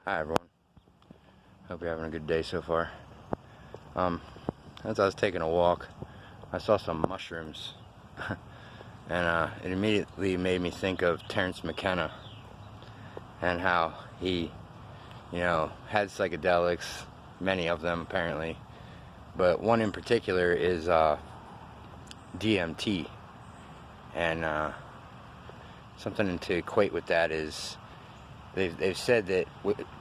Hi everyone. Hope you're having a good day so far. As I was taking a walk, I saw some mushrooms, and it immediately made me think of Terence McKenna and how he, had psychedelics, many of them apparently, but one in particular is DMT, and something to equate with that is they've said that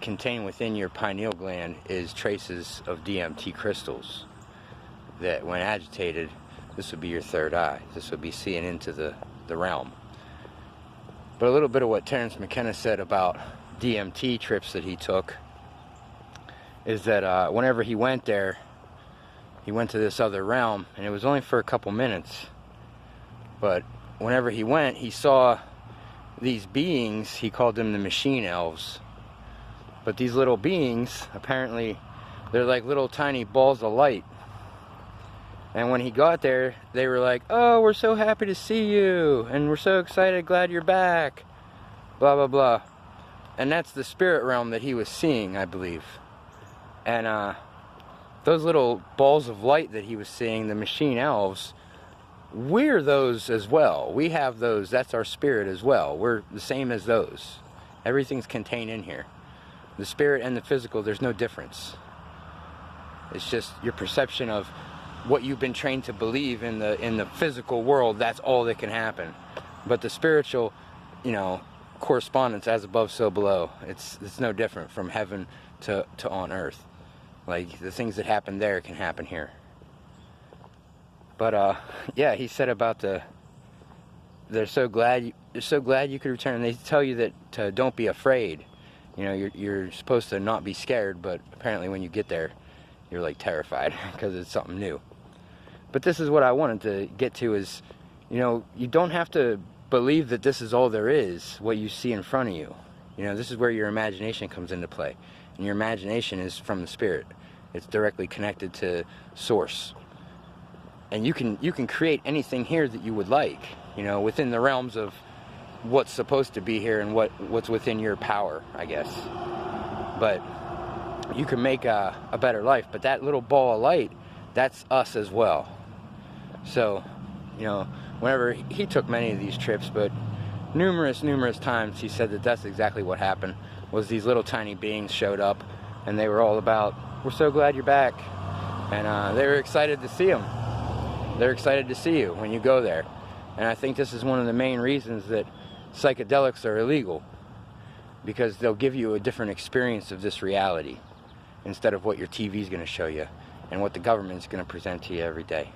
contained within your pineal gland is traces of DMT crystals that when agitated, this would be your third eye. This would be seeing into the realm. But a little bit of what Terence McKenna said about DMT trips that he took is that whenever he went there, he went to this other realm, and it was only for a couple minutes. But whenever he went, he saw these beings. He called them the machine elves. But these little beings, apparently, they're like little tiny balls of light. And when he got there, they were like, "Oh, we're so happy to see you, and we're so excited, glad you're back, blah blah blah." And that's the spirit realm that he was seeing, I believe. And those little balls of light that he was seeing, the machine elves, we're those as well. We have those. That's our spirit as well. We're the same as those. Everything's contained in here. The spirit and the physical, there's no difference. It's just your perception of what you've been trained to believe in the physical world. That's all that can happen. But the spiritual, correspondence, as above, so below. It's no different from heaven to on earth. Like the things that happen there can happen here. But yeah, he said about they're so glad you could return. They tell you that don't be afraid. You're supposed to not be scared, but apparently when you get there, you're like terrified because it's something new. But this is what I wanted to get to is, you don't have to believe that this is all there is, what you see in front of you. This is where your imagination comes into play. And your imagination is from the spirit. It's directly connected to source. And you can create anything here that you would like, within the realms of what's supposed to be here and what's within your power, I guess. But you can make a better life. But that little ball of light, that's us as well. So, whenever he took many of these trips, but numerous times he said that that's exactly what happened, was these little tiny beings showed up, and they were all about, "We're so glad you're back." And they were excited to see him. They're excited to see you when you go there. And I think this is one of the main reasons that psychedelics are illegal, because they'll give you a different experience of this reality instead of what your TV is going to show you and what the government's going to present to you every day.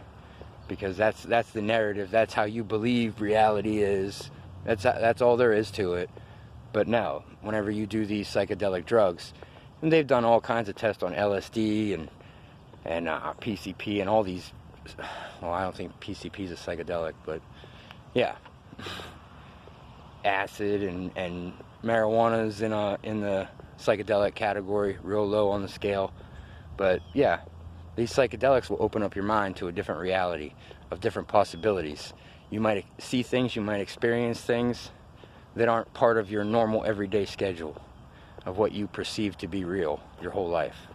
Because that's the narrative. That's how you believe reality is. That's all there is to it. But no, whenever you do these psychedelic drugs, and they've done all kinds of tests on LSD and PCP and all these. Well, I don't think PCP is a psychedelic, but yeah, acid and marijuana's in the psychedelic category, real low on the scale. But yeah, these psychedelics will open up your mind to a different reality of different possibilities. You might see things, you might experience things that aren't part of your normal everyday schedule of what you perceive to be real your whole life.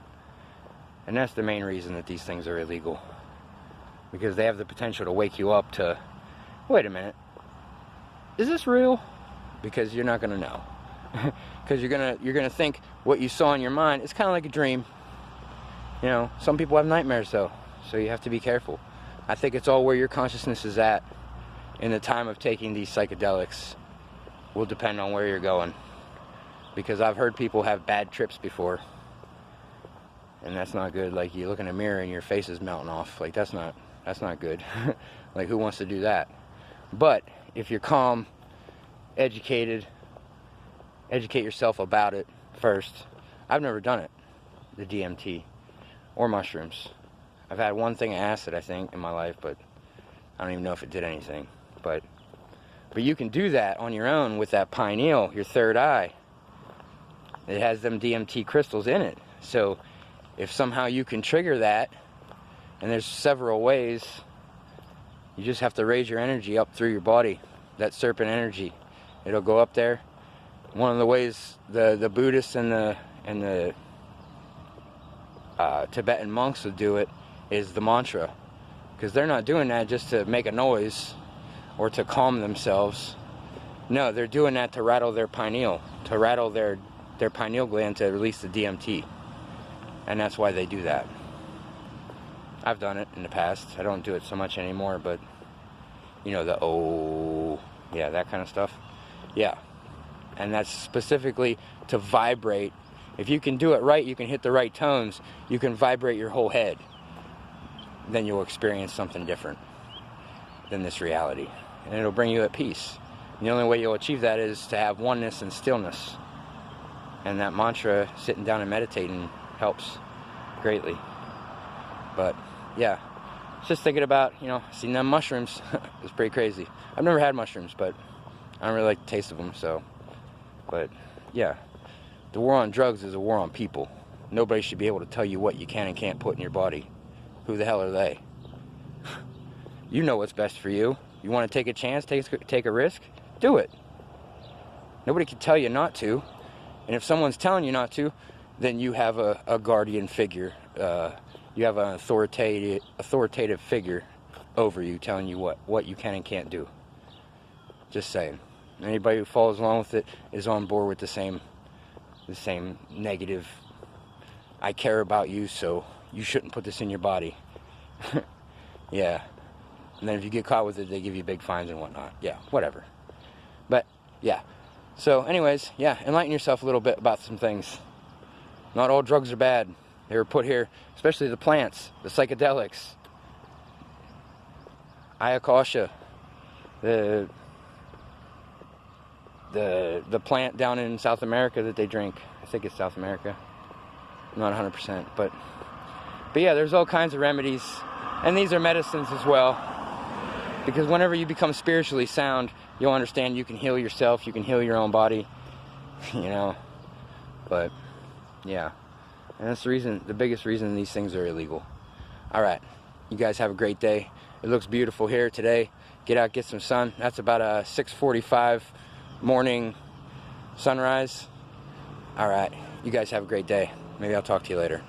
And that's the main reason that these things are illegal. Because they have the potential to wake you up to, wait a minute, is this real? Because you're not going to know. Because you're gonna think what you saw in your mind. It's kind of like a dream. Some people have nightmares though, so you have to be careful. I think it's all where your consciousness is at in the time of taking these psychedelics will depend on where you're going. Because I've heard people have bad trips before, and that's not good. Like you look in a mirror and your face is melting off. Like that's not good. Like who wants to do that? But if you're calm, educate yourself about it first. I've never done it, the DMT or mushrooms. I've had one thing of acid, I think, in my life, but I don't even know if it did anything. But you can do that on your own with that pineal, your third eye. It has them DMT crystals in it. So if somehow you can trigger that, and there's several ways, you just have to raise your energy up through your body, that serpent energy. It'll go up there. One of the ways the Buddhists and and the Tibetan monks would do it, is the mantra. Because they're not doing that just to make a noise or to calm themselves. No, they're doing that to rattle their pineal, to rattle their pineal gland to release the DMT. And that's why they do that. I've done it in the past. I don't do it so much anymore, but you know, the oh, yeah, that kind of stuff. Yeah. And that's specifically to vibrate. If you can do it right, you can hit the right tones, you can vibrate your whole head. Then you'll experience something different than this reality. And it'll bring you at peace. And the only way you'll achieve that is to have oneness and stillness. And that mantra, sitting down and meditating, helps greatly. But yeah, just thinking about, you know, seeing them mushrooms. It's pretty crazy. I've never had mushrooms, but I don't really like the taste of them, so. But yeah, the war on drugs is a war on people. Nobody should be able to tell you what you can and can't put in your body. Who the hell are they? You know what's best for you. You want to take a chance, take a risk? Do it. Nobody can tell you not to. And if someone's telling you not to, then you have a guardian figure. You have an authoritative figure over you telling you what you can and can't do. Just saying. Anybody who follows along with it is on board with the same negative, I care about you, so you shouldn't put this in your body. Yeah. And then if you get caught with it, they give you big fines and whatnot. Yeah, whatever. But, yeah. So, anyways, yeah, enlighten yourself a little bit about some things. Not all drugs are bad. They were put here, especially the plants, the psychedelics. Ayahuasca, the plant down in South America that they drink. I think it's South America. I'm not 100%, but yeah, there's all kinds of remedies, and these are medicines as well. Because whenever you become spiritually sound, you'll understand you can heal yourself, you can heal your own body, you know. But yeah, and that's the biggest reason these things are illegal. All right, you guys have a great day. It looks beautiful here today. Get out, get some sun. That's about a 6:45 morning sunrise. All right, you guys have a great day. Maybe I'll talk to you later.